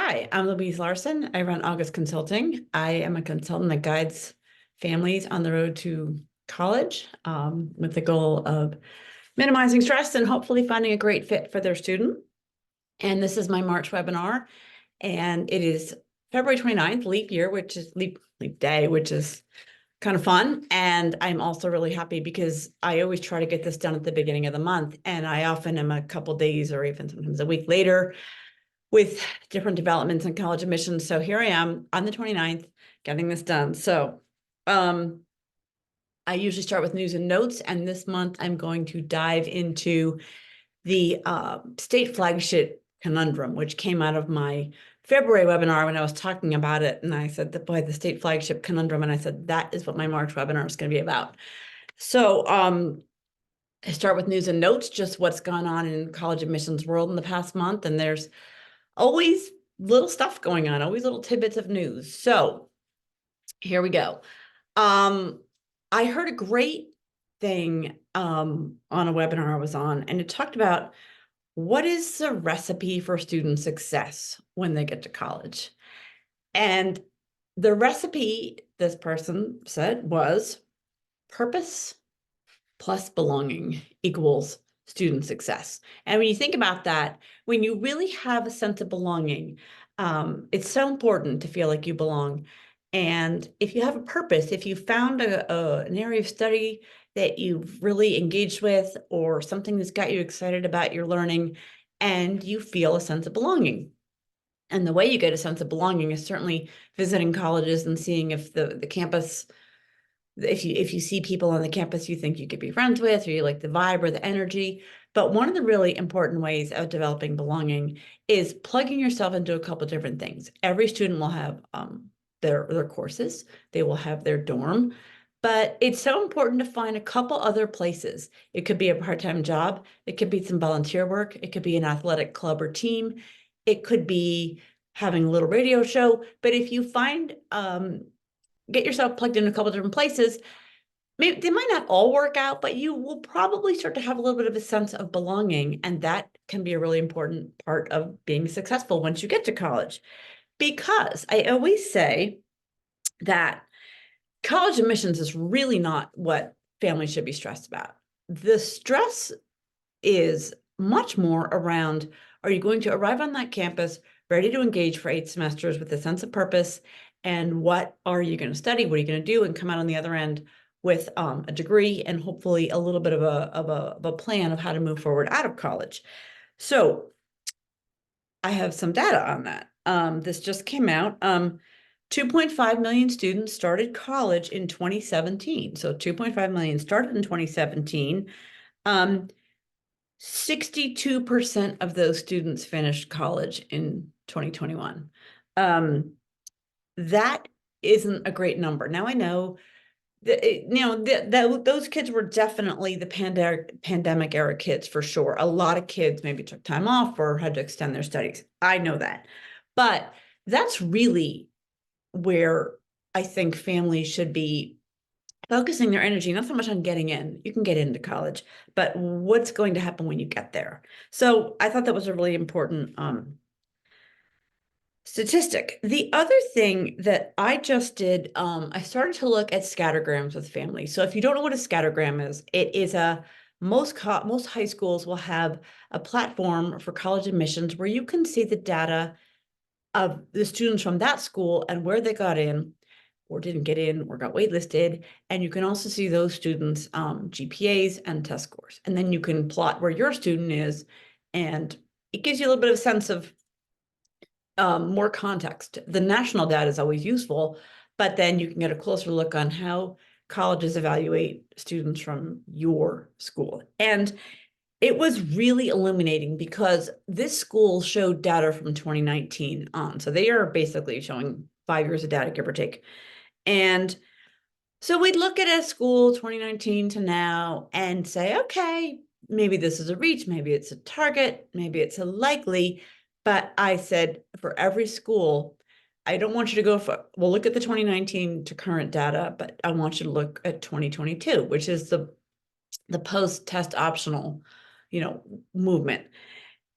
Hi, I'm Louise Larson. I run August Consulting. I am a consultant that guides families on the road to college with the goal of minimizing stress and hopefully finding a great fit for their student. And this is my March webinar, and it is February 29th, leap year, which is leap day, which is kind of fun. And I'm also really happy because I always try to get this done at the beginning of the month, and I often am a couple days or even sometimes a week later with different developments in college admissions. So here I am on the 29th getting this done. So I usually start with news and notes, and this month I'm going to dive into the state flagship conundrum, which came out of my February webinar when I was talking about it. And I said, boy, the state flagship conundrum. And I said, that is what my March webinar is going to be about. So I start with news and notes, just what's gone on in college admissions world in the past month. And there's always little stuff going on, always little tidbits of news. So here we go. I heard a great thing on a webinar I was on, and it talked about what is the recipe for student success when they get to college. And the recipe, this person said, was purpose plus belonging equals student success. And when you think about that, when you really have a sense of belonging, it's so important to feel like you belong. And if you have a purpose, if you found an area of study that you've really engaged with, or something that's got you excited about your learning, and you feel a sense of belonging. And the way you get a sense of belonging is certainly visiting colleges and seeing if the campus, if you see people on the campus you think you could be friends with, or you like the vibe or the energy. But one of the really important ways of developing belonging is plugging yourself into a couple of different things. Every student will have their courses, they will have their dorm, but it's so important to find a couple other places. It could be a part-time job, it could be some volunteer work, it could be an athletic club or team, it could be having a little radio show. But if you find get yourself plugged in a couple different places, maybe they might not all work out, but you will probably start to have a little bit of a sense of belonging. And that can be a really important part of being successful once you get to college. Because I always say that college admissions is really not what families should be stressed about. The stress is much more around, are you going to arrive on that campus ready to engage for 8 semesters with a sense of purpose? And what are you going to study? What are you going to do? And come out on the other end with a degree and hopefully a little bit of a plan of how to move forward out of college. So I have some data on that. This just came out. 2.5 million students started college in 2017. So 2.5 million started in 2017. 62% of those students finished college in 2021. That isn't a great number. Now I know that, those kids were definitely the pandemic era kids for sure. A lot of kids maybe took time off or had to extend their studies. I know that. But that's really where I think families should be focusing their energy, not so much on getting in. You can get into college, but what's going to happen when you get there? So I thought that was a really important statistic. The other thing that I just did, I started to look at scattergrams with families. So if you don't know what a scattergram is, it is most high schools will have a platform for college admissions where you can see the data of the students from that school and where they got in or didn't get in or got waitlisted. And you can also see those students' GPAs and test scores. And then you can plot where your student is, and it gives you a little bit of a sense of more context. The national data is always useful, but then you can get a closer look on how colleges evaluate students from your school. And it was really illuminating because this school showed data from 2019 on. So they are basically showing 5 years of data, give or take. And so we'd look at a school 2019 to now and say, okay, maybe this is a reach, maybe it's a target, maybe it's a likely. But I said, for every school, I don't want you to go for, we'll look at the 2019 to current data, but I want you to look at 2022, which is the post-test optional, movement.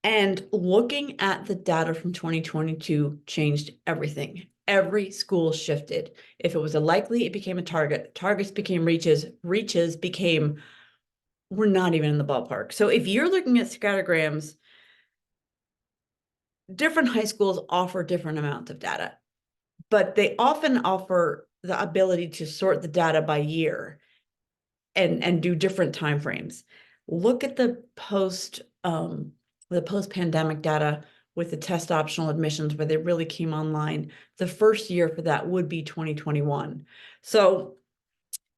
And looking at the data from 2022 changed everything. Every school shifted. If it was a likely, it became a target. Targets became reaches. Reaches became, we're not even in the ballpark. So if you're looking at scattergrams, different high schools offer different amounts of data, but they often offer the ability to sort the data by year and do different timeframes. Look at the post-pandemic data with the test optional admissions where they really came online. The first year for that would be 2021. So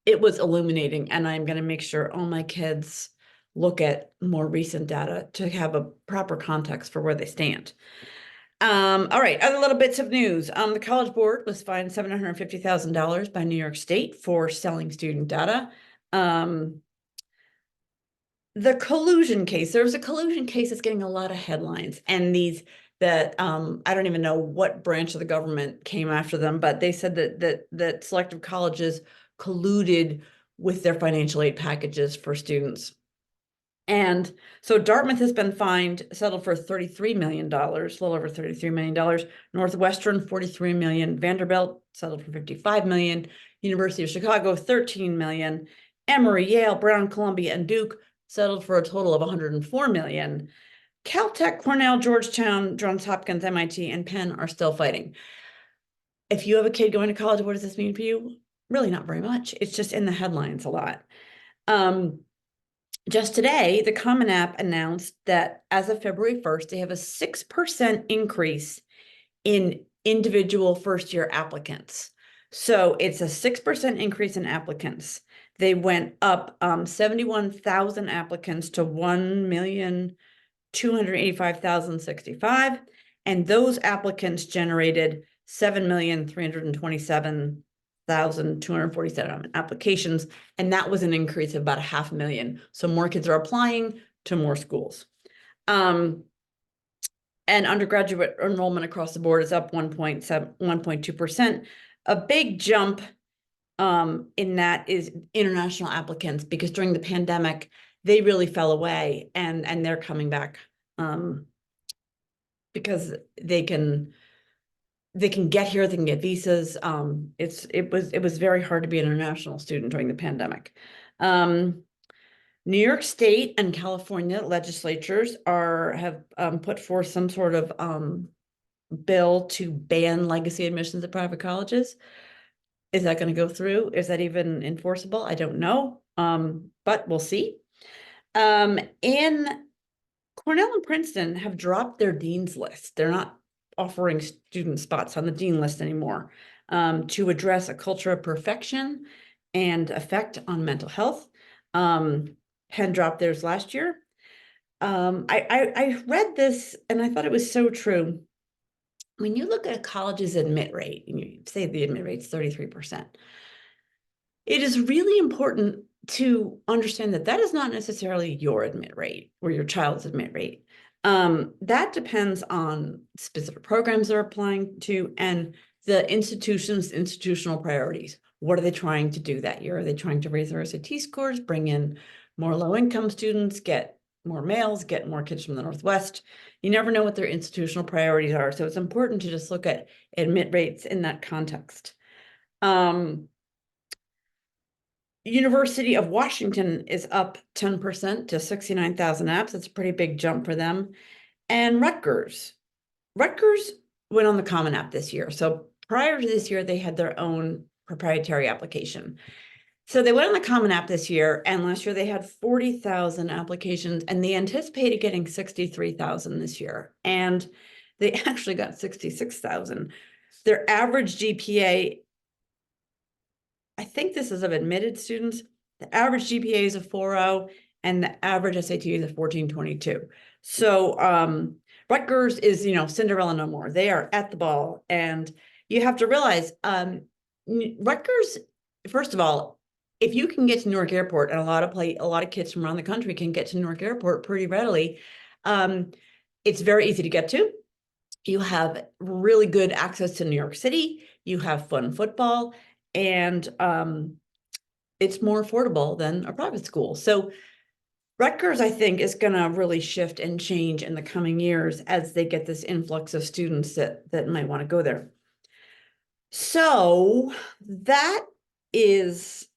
it was illuminating, and I'm going to make sure all my kids look at more recent data to have a proper context for where they stand. All right, other little bits of news. The College Board was fined $750,000 by New York State for selling student data. The collusion case, there was a collusion case that's getting a lot of headlines, and these that I don't even know what branch of the government came after them, but they said that selective colleges colluded with their financial aid packages for students. And so Dartmouth has been fined, settled for $33 million, a little over $33 million. Northwestern, $43 million. Vanderbilt settled for $55 million. University of Chicago, $13 million. Emory, Yale, Brown, Columbia, and Duke settled for a total of $104 million. Caltech, Cornell, Georgetown, Johns Hopkins, MIT, and Penn are still fighting. If you have a kid going to college, what does this mean for you? Really not very much. It's just in the headlines a lot. Just today, the Common App announced that as of February 1st, they have a 6% increase in individual first-year applicants. So it's a 6% increase in applicants. They went up 71,000 applicants to 1,285,065, and those applicants generated 7,327,247 applications, and that was an increase of about 500,000. So more kids are applying to more schools. And undergraduate enrollment across the board is up 1.2%. A big jump in that is international applicants, because during the pandemic, they really fell away, and they're coming back because they can get here, they can get visas. It was very hard to be an international student during the pandemic. New York State and California legislatures have put forth some sort of bill to ban legacy admissions at private colleges. Is that going to go through? Is that even enforceable? I don't know, but we'll see. And Cornell and Princeton have dropped their dean's list. They're not offering student spots on the dean list anymore, to address a culture of perfection and effect on mental health. Penn dropped theirs last year. I read this and I thought it was so true. When you look at a college's admit rate, and you say the admit rate's 33%, it is really important to understand that that is not necessarily your admit rate or your child's admit rate. That depends on specific programs they're applying to and the institution's institutional priorities. What are they trying to do that year? Are they trying to raise their SAT scores, bring in more low-income students, get more males, get more kids from the Northwest? You never know what their institutional priorities are. So it's important to just look at admit rates in that context. University of Washington is up 10% to 69,000 apps. That's a pretty big jump for them. And Rutgers went on the Common App this year. So prior to this year, they had their own proprietary application. So they went on the Common App this year, and last year they had 40,000 applications, and they anticipated getting 63,000 this year. And they actually got 66,000. Their average GPA, I think this is of admitted students, the average GPA is a 4.0 and the average SAT is a 14.22. So Rutgers is, Cinderella no more. They are at the ball. And you have to realize Rutgers, first of all, if you can get to Newark Airport, and a lot of kids from around the country can get to Newark Airport pretty readily, it's very easy to get to. You have really good access to New York City. You have fun football, and it's more affordable than a private school. So Rutgers, I think, is going to really shift and change in the coming years as they get this influx of students that might want to go there. So that is,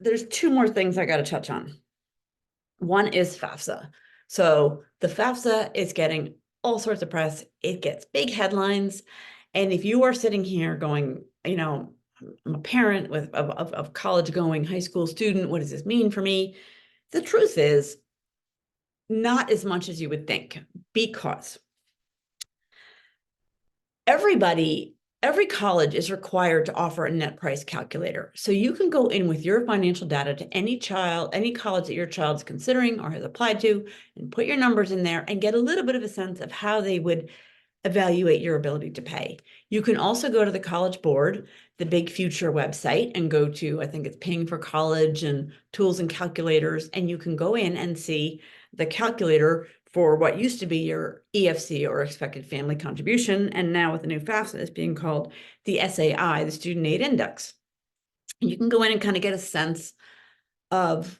there's two more things I got to touch on. One is FAFSA. So the FAFSA is getting all sorts of press. It gets big headlines. And if you are sitting here going, I'm a parent of college going high school student, what does this mean for me? The truth is not as much as you would think, because every college is required to offer a net price calculator. So you can go in with your financial data to any college that your child is considering or has applied to, and put your numbers in there and get a little bit of a sense of how they would evaluate your ability to pay. You can also go to the College Board, the Big Future website, and go to, I think it's Paying for College and Tools and Calculators, and you can go in and see the calculator for what used to be your EFC, or expected family contribution, and now with the new FAFSA is being called the SAI, the Student Aid Index. And you can go in and kind of get a sense of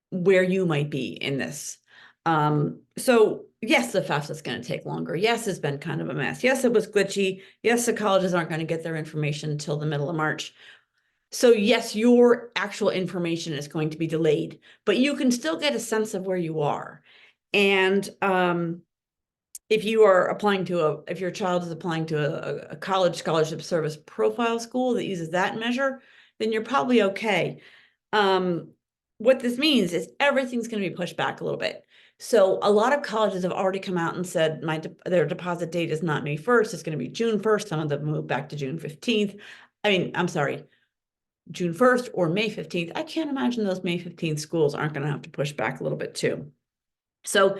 where you might be in this. So yes, the FAFSA is going to take longer. Yes, it's been kind of a mess. Yes, it was glitchy. Yes, the colleges aren't going to get their information until the middle of March. So yes, your actual information is going to be delayed, but you can still get a sense of where you are. And if your child is applying to a college scholarship service profile school that uses that measure, then you're probably okay. What this means is everything's going to be pushed back a little bit. So a lot of colleges have already come out and said their deposit date is not May 1st, it's going to be June 1st. Some of them moved back to June 15th. I'm sorry, June 1st or May 15th. I can't imagine those May 15th schools aren't going to have to push back a little bit too. So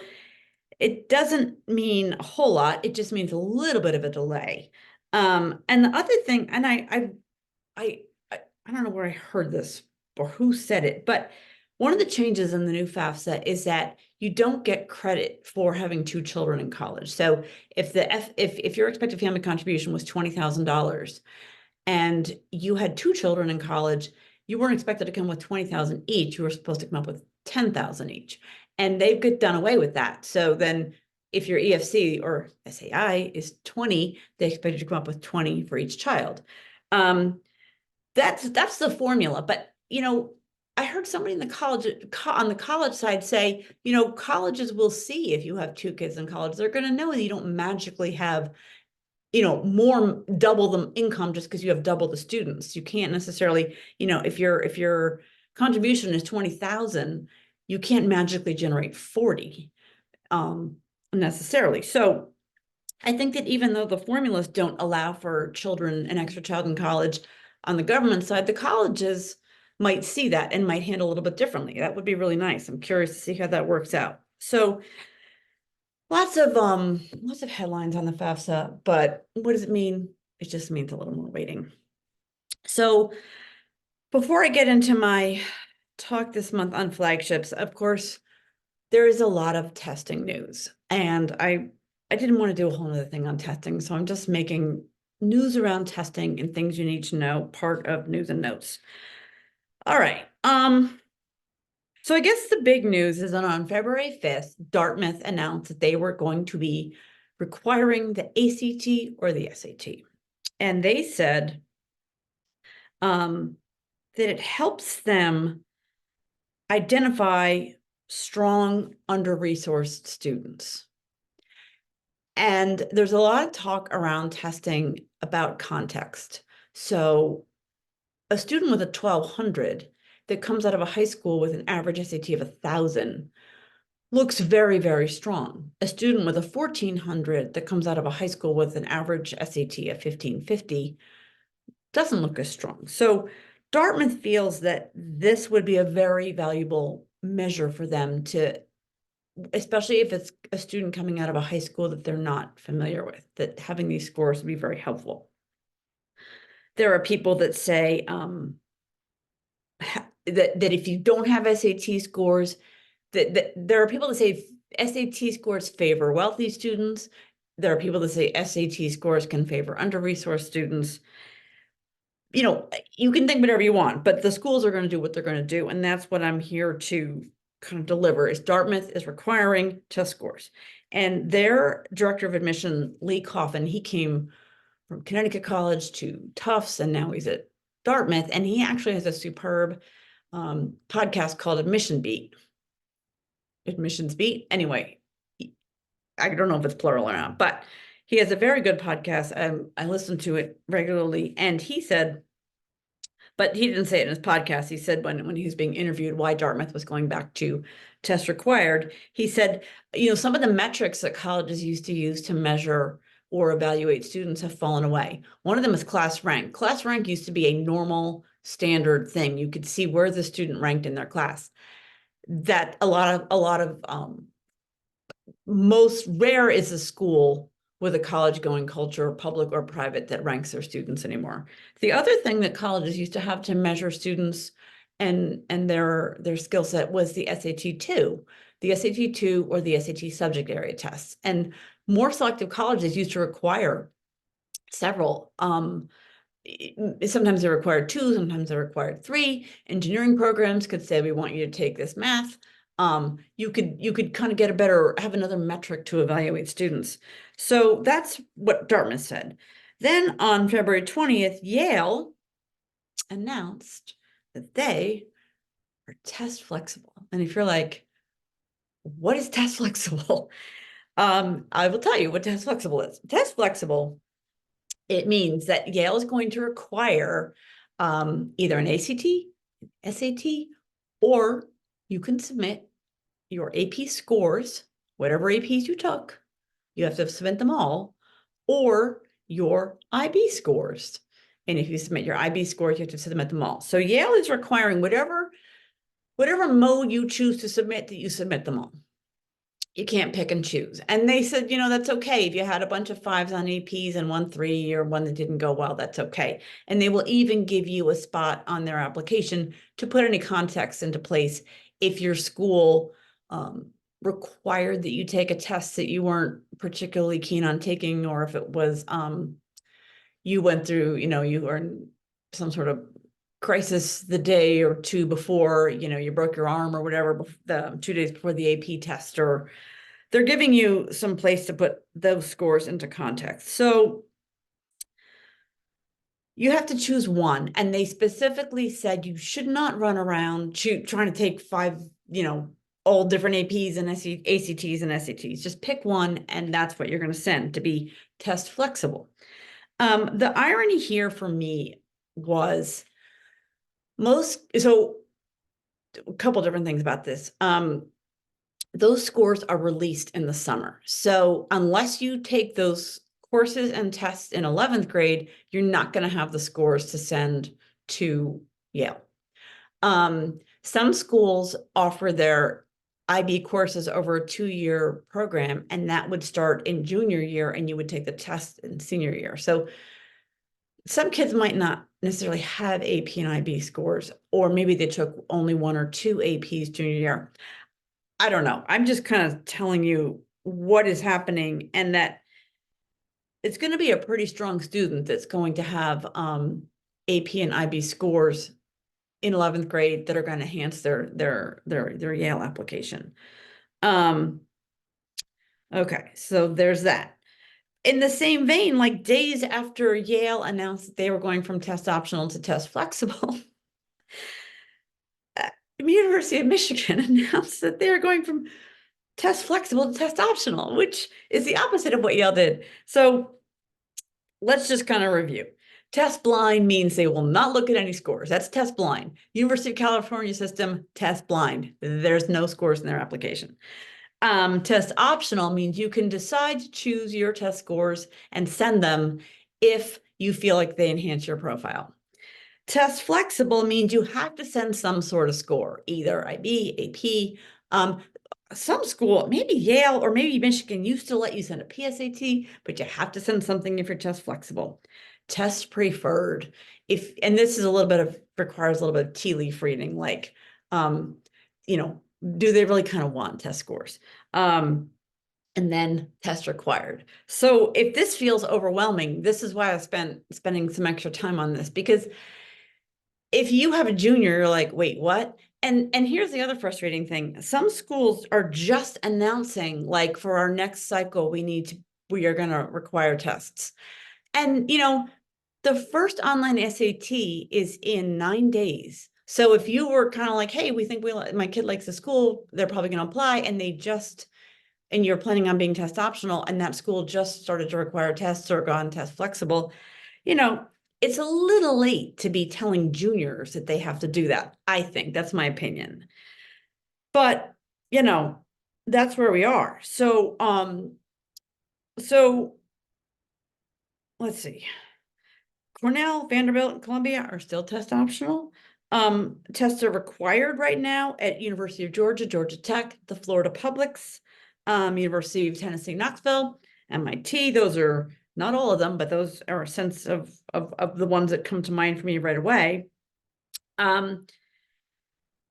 it doesn't mean a whole lot. It just means a little bit of a delay. And the other thing, and I don't know where I heard this or who said it, but one of the changes in the new FAFSA is that you don't get credit for having two children in college. So if your expected family contribution was $20,000 and you had two children in college, you weren't expected to come with $20,000 each. You were supposed to come up with $10,000 each. And they've done away with that. So then if your EFC or SAI is 20, they expect you to come up with 20 for each child. That's the formula. But, I heard somebody on the college side say, colleges will see if you have two kids in college. They're going to know that you don't magically have, more double the income just because you have double the students. You can't necessarily, if your contribution is 20,000, you can't magically generate 40 necessarily. So I think that even though the formulas don't allow for an extra child in college, on the government side, the colleges might see that and might handle a little bit differently. That would be really nice. I'm curious to see how that works out. So lots of headlines on the FAFSA, but what does it mean? It just means a little more waiting. So before I get into my talk this month on flagships, of course, there is a lot of testing news, and I didn't want to do a whole other thing on testing, so I'm just making news around testing and things you need to know part of news and notes. All right. So I guess the big news is that on February 5th, Dartmouth announced that they were going to be requiring the ACT or the SAT. And they said that it helps them identify strong, under-resourced students. And there's a lot of talk around testing about context. So a student with a 1200 that comes out of a high school with an average SAT of 1,000 looks very, very strong. A student with a 1400 that comes out of a high school with an average SAT of 1550 doesn't look as strong. So Dartmouth feels that this would be a very valuable measure for them to, especially if it's a student coming out of a high school that they're not familiar with, that having these scores would be very helpful. There are people that say that if you don't have SAT scores, that there are people that say SAT scores favor wealthy students. There are people that say SAT scores can favor under-resourced students. You can think whatever you want, but the schools are going to do what they're going to do. And that's what I'm here to kind of deliver is Dartmouth is requiring test scores. And their director of admission, Lee Coffin, he came from Connecticut College to Tufts, and now he's at Dartmouth. And he actually has a superb podcast called Admissions Beat. Anyway, I don't know if it's plural or not, but he has a very good podcast. I listen to it regularly, and he said, but he didn't say it in his podcast. He said when he was being interviewed why Dartmouth was going back to test required, he said, some of the metrics that colleges used to use to measure or evaluate students have fallen away. One of them is class rank. Class rank used to be a normal standard thing. You could see where the student ranked in their class. That a lot of most rare is a school with a college going culture, public or private, that ranks their students anymore. The other thing that colleges used to have to measure students and their skill set was the SAT-2, or the SAT subject area tests. And more selective colleges used to require several. Sometimes they required 2, sometimes they required 3. Engineering programs could say, we want you to take this math. You could kind of have another metric to evaluate students. So that's what Dartmouth said. Then on February 20th, Yale announced that they are test flexible. And if you're like, what is test flexible? I will tell you what test flexible is. Test flexible, it means that Yale is going to require either an ACT, SAT, or you can submit your AP scores, whatever APs you took, you have to submit them all, or your IB scores. And if you submit your IB scores, you have to submit them all. So Yale is requiring whatever mode you choose to submit, that you submit them all. You can't pick and choose. And they said, that's okay. If you had a bunch of 5s on APs and 1 3 or one that didn't go well, that's okay. And they will even give you a spot on their application to put any context into place if your school required that you take a test that you weren't particularly keen on taking, or if it was you went through, you were in some sort of crisis the day or 2 before, you broke your arm or whatever, the 2 days before the AP test, or they're giving you some place to put those scores into context. So you have to choose one. And they specifically said you should not run around trying to take 5, all different APs and ACTs and SATs. Just pick one, and that's what you're going to send to be test flexible. The irony here for me was so a couple different things about this. Those scores are released in the summer. So unless you take those courses and tests in 11th grade, you're not going to have the scores to send to Yale. Some schools offer their IB courses over a 2-year program, and that would start in junior year, and you would take the test in senior year. So some kids might not necessarily have AP and IB scores, or maybe they took only 1 or 2 APs junior year. I don't know. I'm just kind of telling you what is happening, and that it's going to be a pretty strong student that's going to have AP and IB scores in 11th grade that are going to enhance their Yale application. Okay, so there's that. In the same vein, like days after Yale announced that they were going from test optional to test flexible, the University of Michigan announced that they are going from test flexible to test optional, which is the opposite of what Yale did. So let's just kind of review. Test blind means they will not look at any scores. That's test blind. University of California system, test blind. There's no scores in their application. Test optional means you can decide to choose your test scores and send them if you feel like they enhance your profile. Test flexible means you have to send some sort of score, either IB, AP. Some school, maybe Yale or maybe Michigan, used to let you send a PSAT, but you have to send something if you're test flexible. Test preferred, and this is requires a little bit of tea leaf reading, like, do they really kind of want test scores? And then test required. So if this feels overwhelming, this is why I spending some extra time on this, because if you have a junior, you're like, wait, what? and here's the other frustrating thing. Some schools are just announcing, like, for our next cycle, we are gonna require tests. And, the first online SAT is in 9 days. So if you were kind of like, hey, we think my kid likes the school, they're probably gonna apply, and you're planning on being test optional, and that school just started to require tests or gone test flexible, it's a little late to be telling juniors that they have to do that. I think that's my opinion. But, that's where we are. So let's see. Cornell, Vanderbilt, and Columbia are still test optional. Tests are required right now at University of Georgia, Georgia Tech, the Florida Publics, University of Tennessee, Knoxville, MIT. Those are not all of them, but those are a sense of the ones that come to mind for me right away. A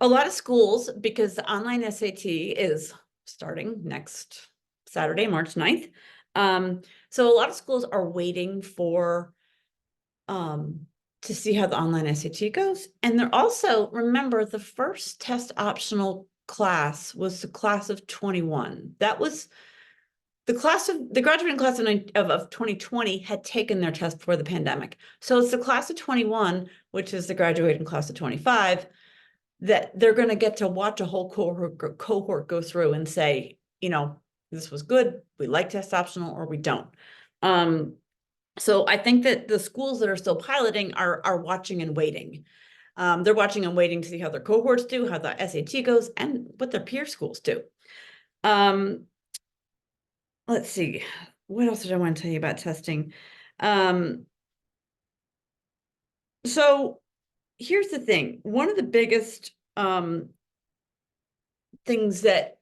lot of schools, because the online SAT is starting next Saturday, March 9th. So a lot of schools are waiting for to see how the online SAT goes. And they're also, remember, the first test optional class was the class of 21. That was the graduating class of 2020 had taken their test before the pandemic. So it's the class of 21, which is the graduating class of 25, that they're going to get to watch a whole cohort go through and say, this was good, we like test optional, or we don't. So I think that the schools that are still piloting are watching and waiting. They're watching and waiting to see how their cohorts do, how the SAT goes, and what their peer schools do. Let's see. What else did I want to tell you about testing? So here's the thing. One of the biggest things that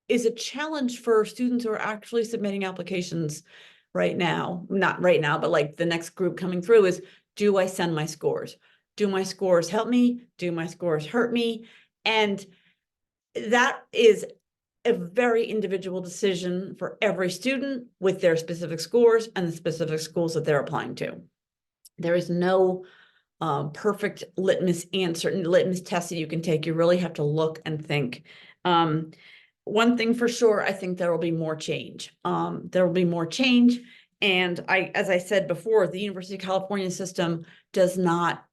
is a challenge for students who are actually submitting applications right now, not right now, but like the next group coming through, is, do I send my scores? Do my scores help me? Do my scores hurt me? And that is a very individual decision for every student with their specific scores and the specific schools that they're applying to. There is no perfect litmus test that you can take. You really have to look and think. One thing for sure, I think there will be more change. There will be more change. And as I said before, the University of California system does not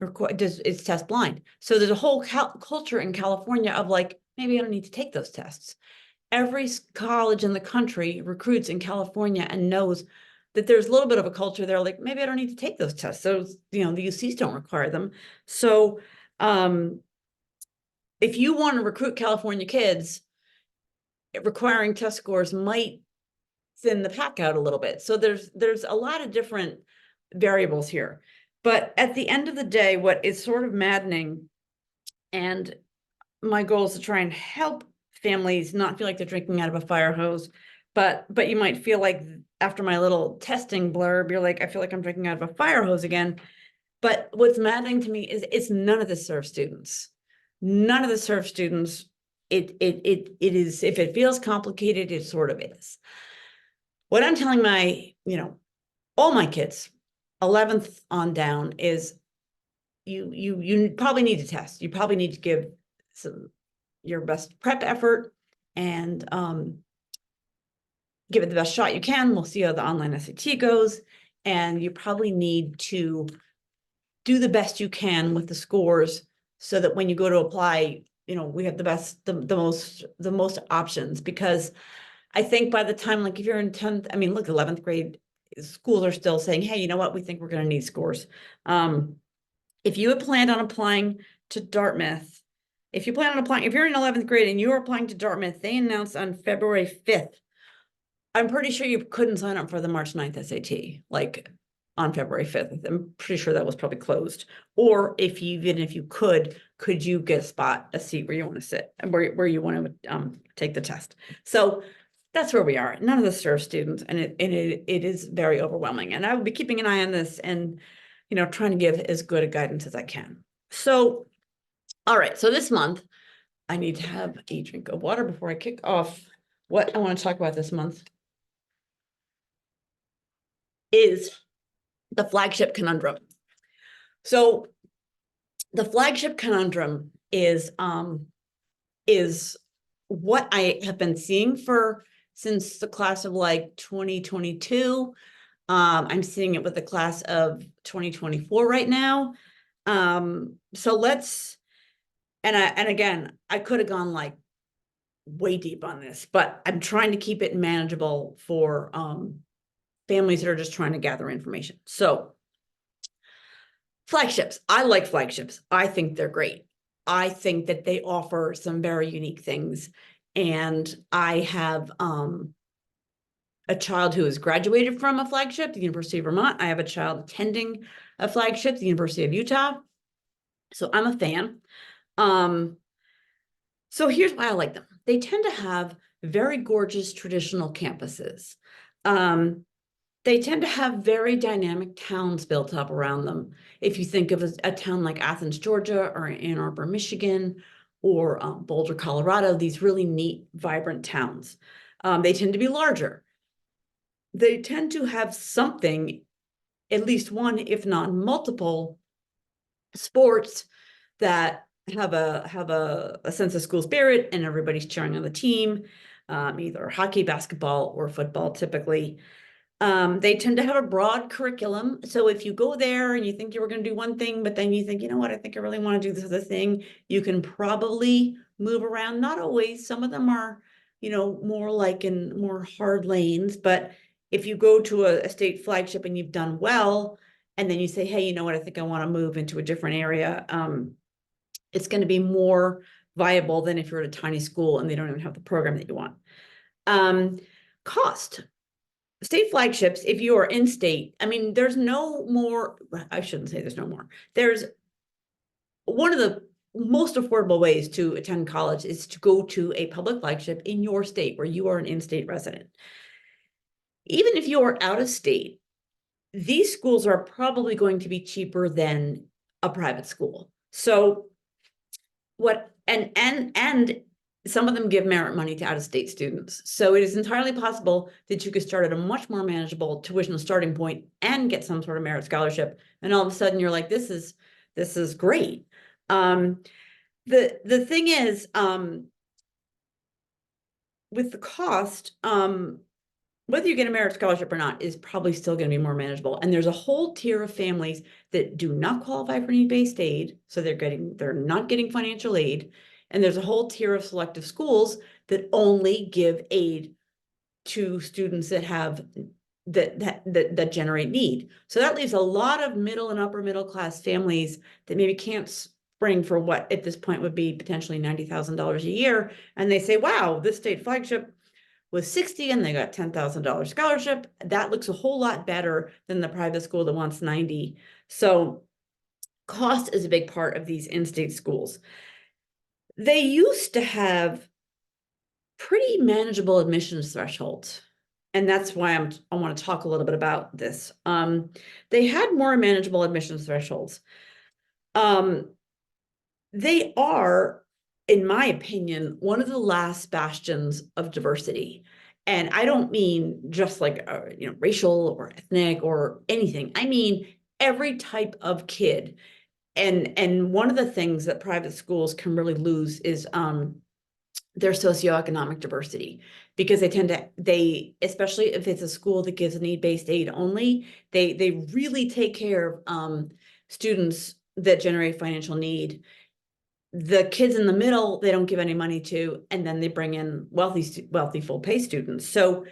it's test blind. So there's a whole culture in California of like, maybe I don't need to take those tests. Every college in the country recruits in California and knows that there's a little bit of a culture there, like, maybe I don't need to take those tests. So, the UCs don't require them. So, if you want to recruit California kids, requiring test scores might thin the pack out a little bit. So there's a lot of different variables here. But at the end of the day, what is sort of maddening, and my goal is to try and help families not feel like they're drinking out of a fire hose, but you might feel like after my little testing blurb, you're like, I feel like I'm drinking out of a fire hose again. But what's maddening to me is it's none of this serves students. None of the serve students. It is, if it feels complicated, it sort of is. What I'm telling all my kids, 11th on down, is you probably need to test. You probably need to give your best prep effort and give it the best shot you can. We'll see how the online SAT goes. And you probably need to do the best you can with the scores so that when you go to apply, we have the most options. Because I think by the time, like, if you're in 10th, 11th grade, schools are still saying, hey, you know what, we think we're going to need scores. If you had planned on applying to Dartmouth, if you're in 11th grade and you're applying to Dartmouth, they announced on February 5th. I'm pretty sure you couldn't sign up for the March 9th SAT, like, on February 5th. I'm pretty sure that was probably closed. Or even if you could you get a seat where you want to sit, where you want to take the test? So that's where we are. None of this serves students, and it is very overwhelming. And I will be keeping an eye on this and, trying to give as good a guidance as I can. So, all right. So this month, I need to have a drink of water before I kick off. What I want to talk about this month is the Flagship Conundrum. So The flagship conundrum is what I have been seeing since the class of like 2022. I'm seeing it with the class of 2024 right now. So and again, I could have gone like way deep on this, but I'm trying to keep it manageable for families that are just trying to gather information. So flagships, I like flagships. I think they're great. I think that they offer some very unique things. And I have a child who has graduated from a flagship, the University of Vermont. I have a child attending a flagship, the University of Utah. So I'm a fan. So here's why I like them. They tend to have very gorgeous traditional campuses. They tend to have very dynamic towns built up around them. If you think of a town like Athens, Georgia, or Ann Arbor, Michigan, or Boulder, Colorado, these really neat, vibrant towns. They tend to be larger. They tend to have something, at least one, if not multiple, sports that have a sense of school spirit and everybody's cheering on the team, either hockey, basketball, or football typically. They tend to have a broad curriculum. So if you go there and you think you were going to do one thing, but then you think, you know what, I think I really want to do this other thing, you can probably move around. Not always. Some of them are, more like in more hard lanes. But if you go to a state flagship and you've done well, and then you say, hey, you know what, I think I want to move into a different area, it's going to be more viable than if you're at a tiny school and they don't even have the program that you want. Cost. State flagships, if you are in state, I mean, there's no more, I shouldn't say there's no more. There's one of the most affordable ways to attend college is to go to a public flagship in your state where you are an in-state resident. Even if you are out of state, these schools are probably going to be cheaper than a private school. So and some of them give merit money to out-of-state students. So it is entirely possible that you could start at a much more manageable tuition starting point and get some sort of merit scholarship. And all of a sudden you're like, this is great. The thing is, with the cost, whether you get a merit scholarship or not is probably still going to be more manageable. And there's a whole tier of families that do not qualify for need-based aid. So they're not getting financial aid. And there's a whole tier of selective schools that only give aid to students that have that generate need. So that leaves a lot of middle and upper middle class families that maybe can't spring for what at this point would be potentially $90,000 a year. And they say, wow, this state flagship was 60 and they got $10,000 scholarship. That looks a whole lot better than the private school that wants 90. So cost is a big part of these in-state schools. They used to have pretty manageable admissions thresholds. And that's why I want to talk a little bit about this. They had more manageable admissions thresholds. They are, in my opinion, one of the last bastions of diversity. And I don't mean just like, racial or ethnic or anything. I mean, every type of kid. And one of the things that private schools can really lose is their socioeconomic diversity, because especially if it's a school that gives need-based aid only, they really take care of students that generate financial need. The kids in the middle, they don't give any money to, and then they bring in wealthy full pay students. So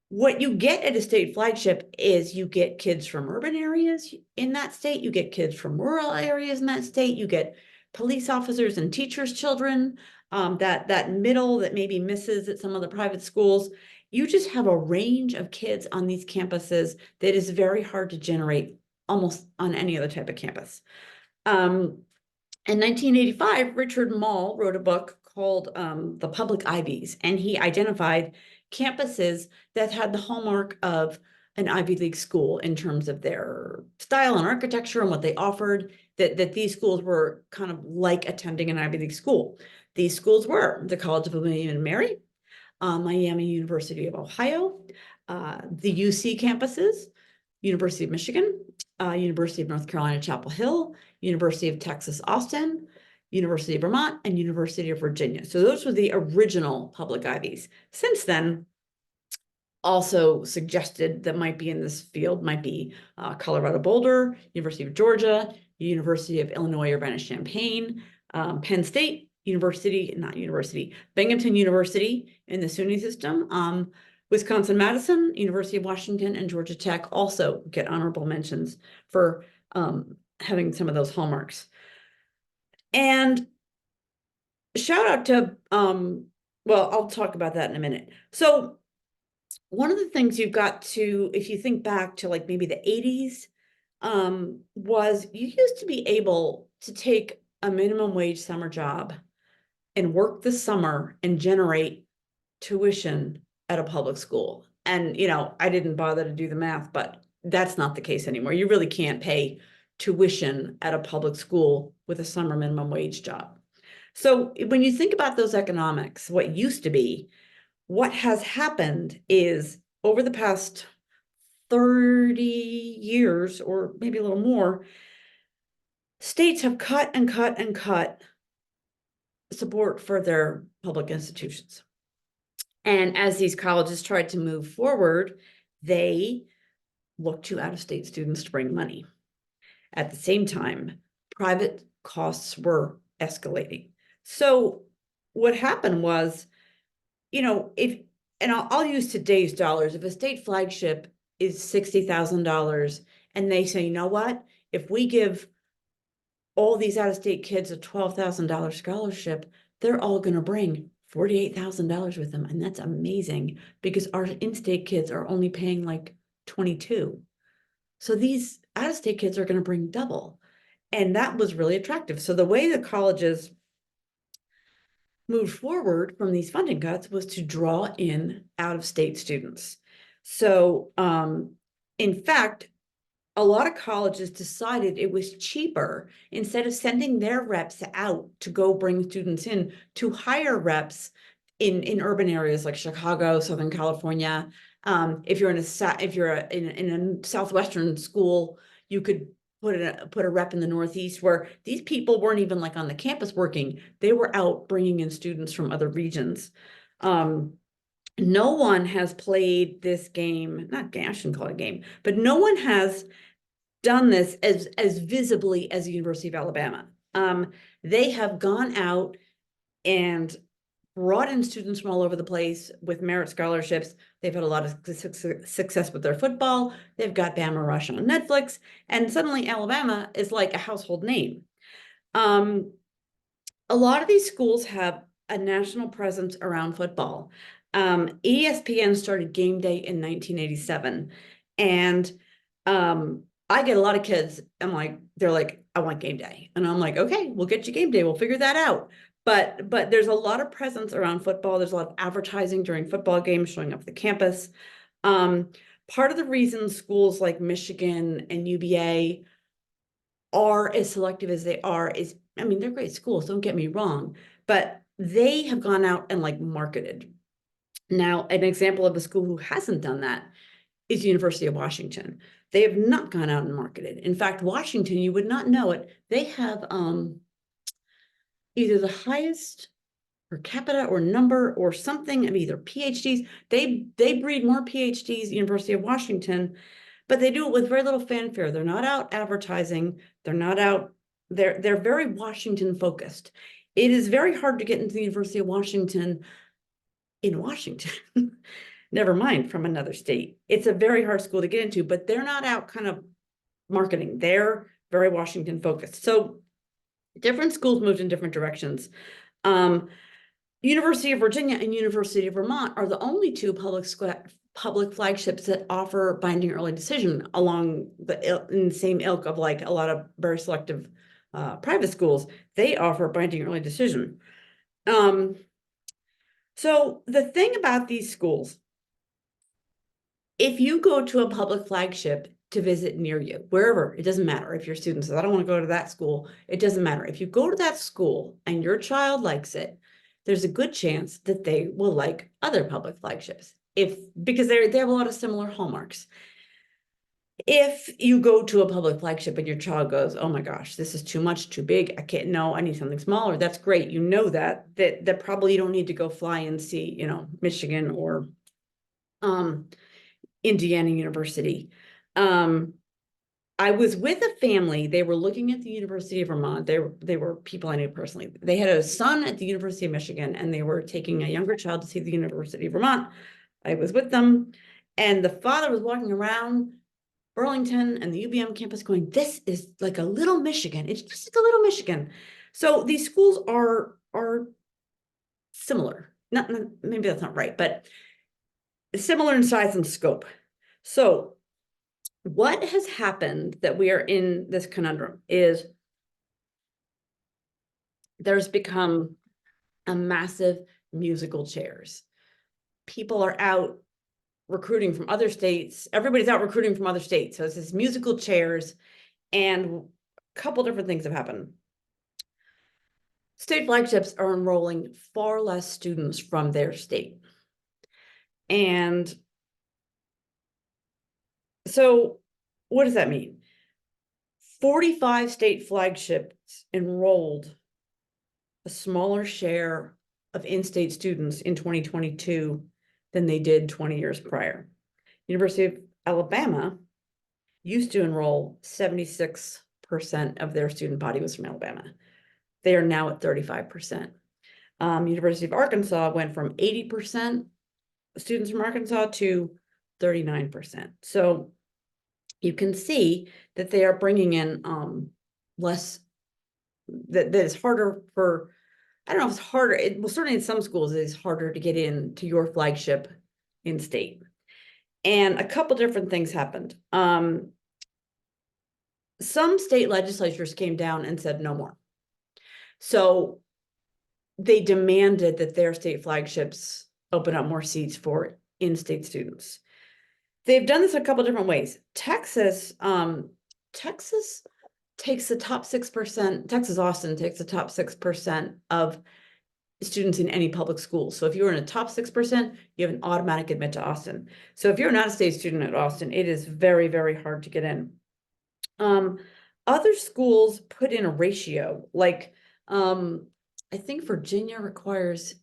what you get at a state flagship is you get kids from urban areas in that state, you get kids from rural areas in that state, you get police officers and teachers' children, that middle that maybe misses at some of the private schools. You just have a range of kids on these campuses that is very hard to generate almost on any other type of campus. In 1985, Richard Mall wrote a book called The Public Ivies, and he identified campuses that had the hallmark of an Ivy League school in terms of their style and architecture and what they offered, that these schools were kind of like attending an Ivy League school. These schools were the College of William and Mary, Miami University of Ohio, the UC campuses, University of Michigan, University of North Carolina, Chapel Hill, University of Texas, Austin, University of Vermont, and University of Virginia. So those were the original public Ivies. Since then, also suggested that might be in this field might be Colorado Boulder, University of Georgia, University of Illinois Urbana-Champaign, Penn State University, not university, Binghamton University in the SUNY system, Wisconsin-Madison, University of Washington, and Georgia Tech also get honorable mentions for having some of those hallmarks. And shout out to, well, I'll talk about that in a minute. So one of the things you've got to, if you think back to like maybe the 80s, was you used to be able to take a minimum wage summer job and work the summer and generate tuition at a public school. And, you know, I didn't bother to do the math, but that's not the case anymore. You really can't pay tuition at a public school with a summer minimum wage job. So when you think about those economics, what used to be, what has happened is over the past 30 years, or maybe a little more, states have cut and cut and cut support for their public institutions. And as these colleges tried to move forward, they looked to out-of-state students to bring money. At the same time, private costs were escalating. So what happened was, you know, and I'll use today's dollars, if a state flagship is $60,000 and they say, you know what, if we give all these out-of-state kids a $12,000 scholarship, they're all going to bring $48,000 with them. And that's amazing because our in-state kids are only paying like 22. So these out-of-state kids are going to bring double. And that was really attractive. So the way the colleges moved forward from these funding cuts was to draw in out-of-state students. So in fact, a lot of colleges decided it was cheaper, instead of sending their reps out to go bring students in, to hire reps in urban areas like Chicago, Southern California. If you're in a Southwestern school, you could put a rep in the Northeast, where these people weren't even like on the campus working. They were out bringing in students from other regions. No one has played this game, not game, I shouldn't call it a game, but no one has done this as visibly as the University of Alabama. They have gone out and brought in students from all over the place with merit scholarships. They've had a lot of success with their football. They've got Bama Rush on Netflix, and suddenly Alabama is like a household name. A lot of these schools have a national presence around football. ESPN started Game Day in 1987, and I get a lot of kids, they're like, I want Game Day. And I'm like, okay, we'll get you Game Day. We'll figure that out. But there's a lot of presence around football. There's a lot of advertising during football games showing up at the campus. Part of the reason schools like Michigan and UVA are as selective as they are is, I mean, they're great schools, don't get me wrong, but they have gone out and like marketed. Now, an example of a school who hasn't done that is University of Washington. They have not gone out and marketed. In fact, Washington, you would not know it, they have either the highest per capita or number or something of either PhDs. They breed more PhDs, University of Washington, but they do it with very little fanfare. They're not out advertising. They're not out, they're very Washington focused. It is very hard to get into the University of Washington in Washington. Never mind from another state. It's a very hard school to get into, but they're not out kind of marketing. They're very Washington focused. So different schools moved in different directions. University of Virginia and University of Vermont are the only two public flagships that offer binding early decision in the same ilk of like a lot of very selective private schools. They offer binding early decision. So the thing about these schools, if you go to a public flagship to visit near you, wherever, it doesn't matter if your student says, I don't want to go to that school, it doesn't matter. If you go to that school and your child likes it, there's a good chance that they will like other public flagships because they have a lot of similar hallmarks. If you go to a public flagship and your child goes, oh my gosh, this is too much, too big, I can't, no, I need something smaller, that's great. You know that probably you don't need to go fly and see, Michigan or Indiana University. I was with a family. They were looking at the University of Vermont. They were people I knew personally. They had a son at the University of Michigan, and they were taking a younger child to see the University of Vermont. I was with them, and the father was walking around Burlington and the UVM campus going, this is like a little Michigan. It's just like a little Michigan. So these schools are similar. Not maybe that's not right, but similar in size and scope. So what has happened that we are in this conundrum is there's become a massive musical chairs. People are out recruiting from other states. Everybody's out recruiting from other states. So it's this musical chairs, and a couple different things have happened. State flagships are enrolling far less students from their state. And so what does that mean? 45 state flagships enrolled a smaller share of in-state students in 2022 than they did 20 years prior. University of Alabama used to enroll 76% of their student body was from Alabama. They are now at 35%. University of Arkansas went from 80% students from Arkansas to 39%. So you can see that they are bringing in less, that is harder for, I don't know if it's harder, well, certainly in some schools it is harder to get into your flagship in state. And a couple different things happened. Some state legislatures came down and said no more. So they demanded that their state flagships open up more seats for in-state students. They've done this a couple different ways. Texas takes the top 6%, Texas Austin takes the top 6% of students in any public school. So if you're in a top 6%, you have an automatic admit to Austin. So if you're an out-of-state student at Austin, it is very, very hard to get in. Other schools put in a ratio, like I think Virginia requires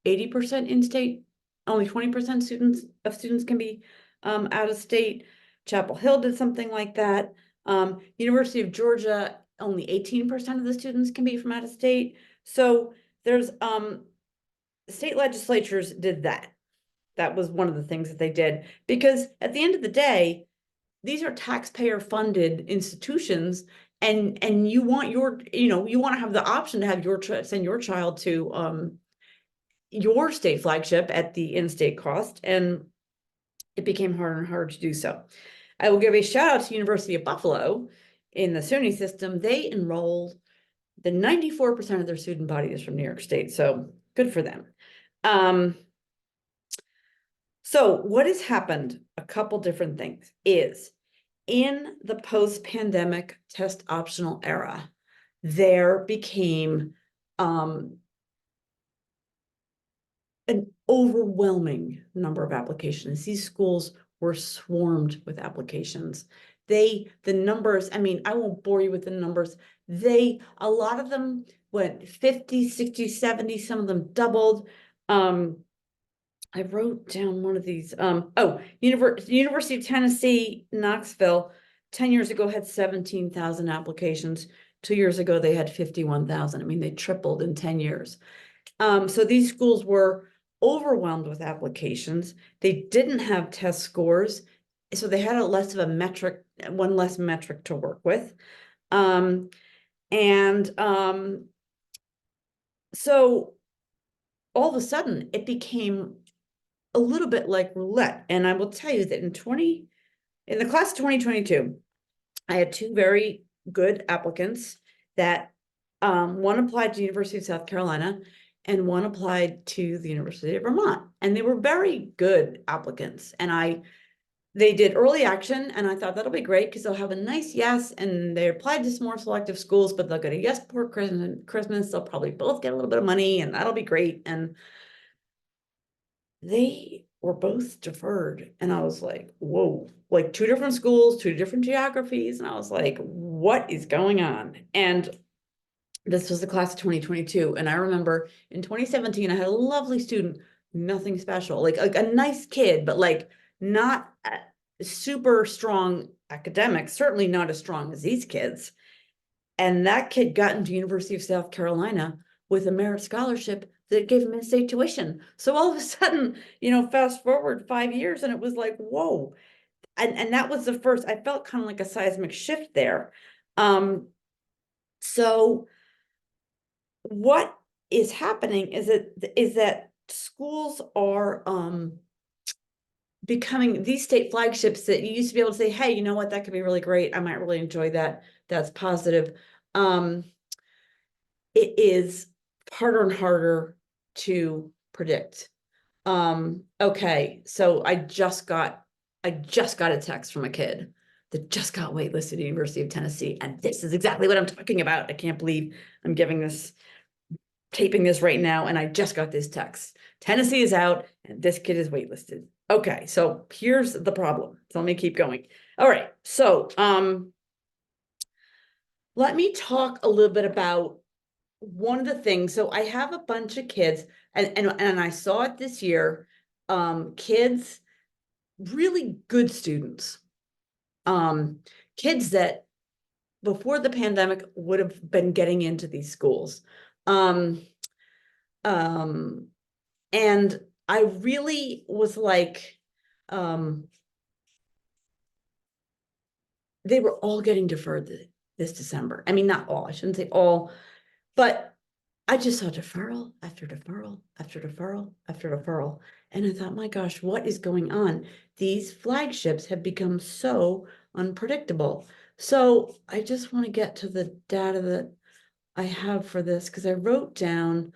80% in-state, only 20% students can be out of state. Chapel Hill did something like that. University of Georgia, only 18% of the students can be from out of state. So there's state legislatures did that. That was one of the things that they did, because at the end of the day, these are taxpayer funded institutions, and you want your, you want to have the option to have send your child to your state flagship at the in-state cost, and it became harder and harder to do so. I will give a shout out to University of Buffalo in the SUNY system. They enrolled the 94% of their student body is from New York State, so good for them. So what has happened, a couple different things, is in the post-pandemic test optional era, there became an overwhelming number of applications. These schools were swarmed with applications. The numbers, I mean, I won't bore you with the numbers. A lot of them went 50, 60, 70, some of them doubled. I wrote down one of these. University of Tennessee, Knoxville, 10 years ago had 17,000 applications. 2 years ago, they had 51,000. I mean, they tripled in 10 years. So these schools were overwhelmed with applications. They didn't have test scores, so they had one less metric to work with. So all of a sudden it became a little bit like roulette. And I will tell you that in the class of 2022, I had two very good applicants that one applied to the University of South Carolina and one applied to the University of Vermont. And they were very good applicants. And they did early action, and I thought that'll be great because they'll have a nice yes, and they applied to some more selective schools, but they'll get a yes before Christmas. They'll probably both get a little bit of money, and that'll be great. And they were both deferred. And I was like, whoa, like two different schools, two different geographies. And I was like, what is going on? And this was the class of 2022. And I remember in 2017, I had a lovely student, nothing special, like a nice kid, but like not super strong academics, certainly not as strong as these kids. And that kid got into University of South Carolina with a merit scholarship that gave him in-state tuition. So all of a sudden, fast forward 5 years and it was like, whoa. And that was the first, I felt kind of like a seismic shift there. So what is happening is that schools are becoming these state flagships that you used to be able to say, hey, you know what, that could be really great. I might really enjoy that. That's positive. It is harder and harder to predict. Okay, so I just got a text from a kid that just got waitlisted at the University of Tennessee, and this is exactly what I'm talking about. I can't believe I'm taping this right now, and I just got this text. Tennessee is out, and this kid is waitlisted. Okay, so here's the problem. So let me keep going. All right, so let me talk a little bit about one of the things. So I have a bunch of kids, and I saw it this year. Kids, really good students, kids that before the pandemic would have been getting into these schools. And I really was like, they were all getting deferred this December. I mean, not all, I shouldn't say all, but I just saw deferral after deferral after deferral after deferral. And I thought, my gosh, what is going on? These flagships have become so unpredictable. So I just want to get to the data that I have for this because I wrote down,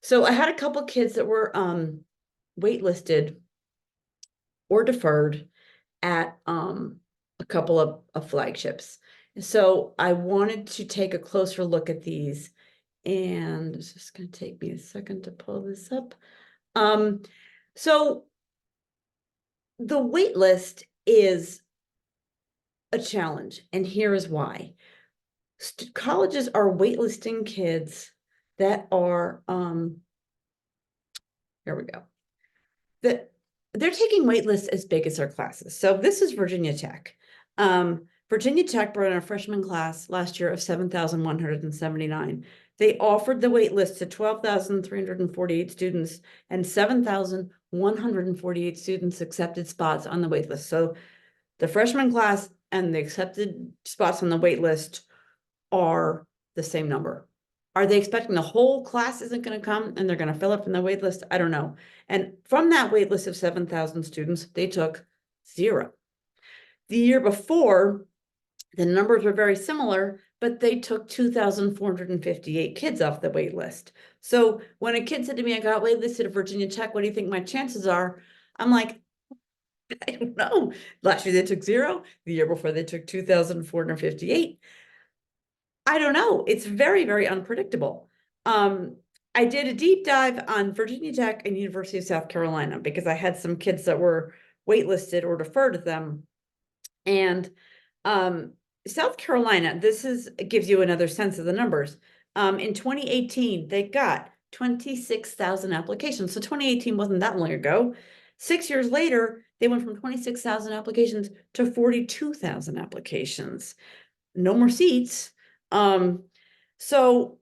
so I had a couple kids that were waitlisted or deferred at a couple of flagships. So I wanted to take a closer look at these, and it's just going to take me a second to pull this up. So the wait list is a challenge, and here is why. Colleges are waitlisting kids that are, here we go, that they're taking wait lists as big as their classes. So this is Virginia Tech. Virginia Tech brought in a freshman class last year of 7,179. They offered the wait list to 12,348 students, and 7,148 students accepted spots on the wait list. So the freshman class and the accepted spots on the wait list are the same number. Are they expecting the whole class isn't going to come and they're going to fill up from the wait list? I don't know. And from that wait list of 7,000 students, they took 0. The year before, the numbers were very similar, but they took 2,458 kids off the wait list. So when a kid said to me, I got waitlisted at Virginia Tech, what do you think my chances are? I'm like, I don't know. Last year they took 0. The year before they took 2,458. I don't know. It's very, very unpredictable. I did a deep dive on Virginia Tech and University of South Carolina because I had some kids that were waitlisted or deferred to them. And South Carolina, gives you another sense of the numbers. In 2018, they got 26,000 applications. So 2018 wasn't that long ago. 6 years later, they went from 26,000 applications to 42,000 applications. No more seats. So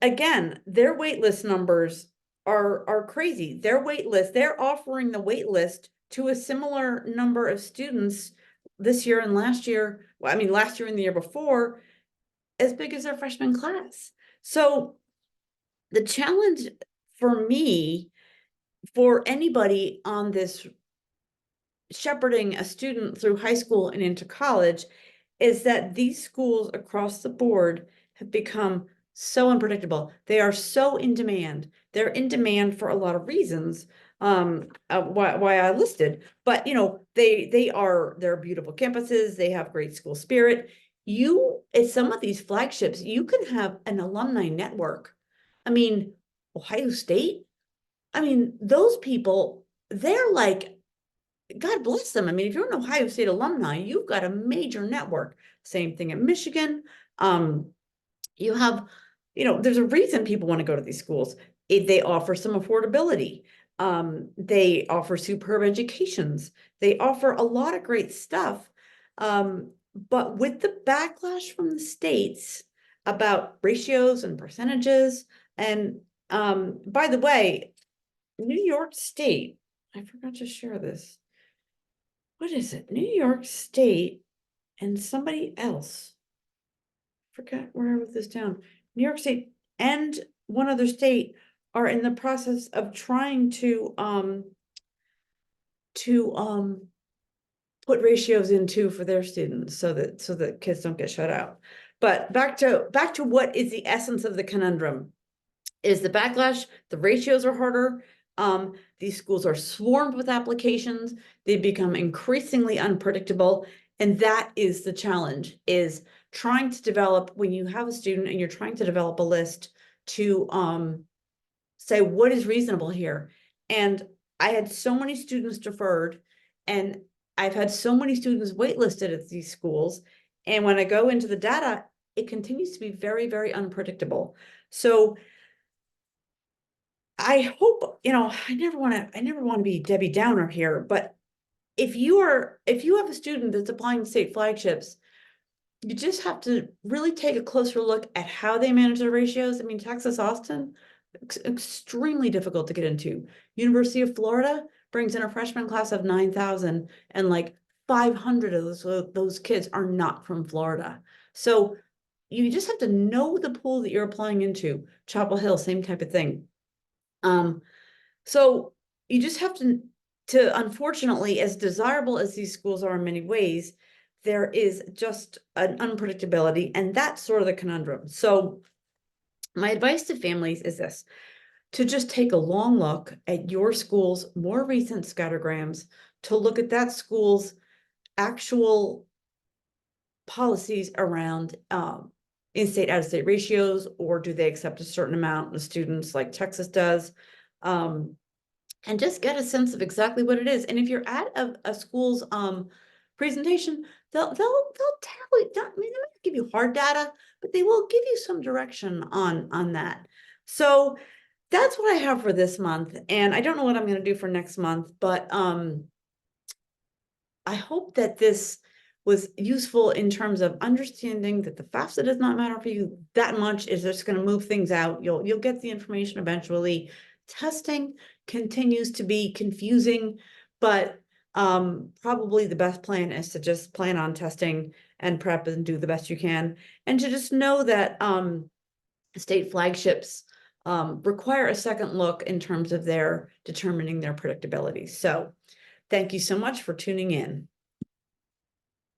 again, their waitlist numbers are crazy. Their waitlist, they're offering the waitlist to a similar number of students this year and last year. Well, I mean, last year and the year before, as big as their freshman class. So the challenge for me, for anybody on this shepherding a student through high school and into college, is that these schools across the board have become so unpredictable. They are so in demand. They're in demand for a lot of reasons, why I listed, but they're beautiful campuses. They have great school spirit. At some of these flagships, you can have an alumni network. I mean, Ohio State, I mean, those people, they're like, God bless them. I mean, if you're an Ohio State alumni, you've got a major network. Same thing at Michigan. You have, there's a reason people want to go to these schools. They offer some affordability. They offer superb educations. They offer a lot of great stuff. But with the backlash from the states about ratios and percentages, and by the way, New York State, I forgot to share this. What is it? New York State and somebody else. Forgot where I wrote this down. New York State and one other state are in the process of trying to put ratios in too for their students so that kids don't get shut out. But back to what is the essence of the conundrum is the backlash. The ratios are harder. These schools are swarmed with applications. They become increasingly unpredictable. And that is the challenge, is trying to develop, when you have a student and you're trying to develop a list, to say what is reasonable here. And I had so many students deferred, and I've had so many students waitlisted at these schools. And when I go into the data, it continues to be very, very unpredictable. So I hope, I never want to be Debbie Downer here, but if you have a student that's applying to state flagships, you just have to really take a closer look at how they manage their ratios. I mean, Texas Austin, extremely difficult to get into. University of Florida brings in a freshman class of 9,000, and like 500 of those kids are not from Florida. So you just have to know the pool that you're applying into. Chapel Hill, same type of thing. So you just have to unfortunately, as desirable as these schools are in many ways, there is just an unpredictability, and that's sort of the conundrum. So my advice to families is this: to just take a long look at your school's more recent scattergrams, to look at that school's actual policies around in-state, out-of-state ratios, or do they accept a certain amount of students like Texas does? And just get a sense of exactly what it is. And if you're at a school's presentation, they'll tell you, I mean, they might give you hard data, but they will give you some direction on that. So that's what I have for this month. And I don't know what I'm going to do for next month, but I hope that this was useful in terms of understanding that the FAFSA does not matter for you that much. Is just going to move things out. You'll get the information eventually. Testing continues to be confusing, but probably the best plan is to just plan on testing and prep and do the best you can, and to just know that state flagships require a second look in terms of their determining their predictability. So thank you so much for tuning in.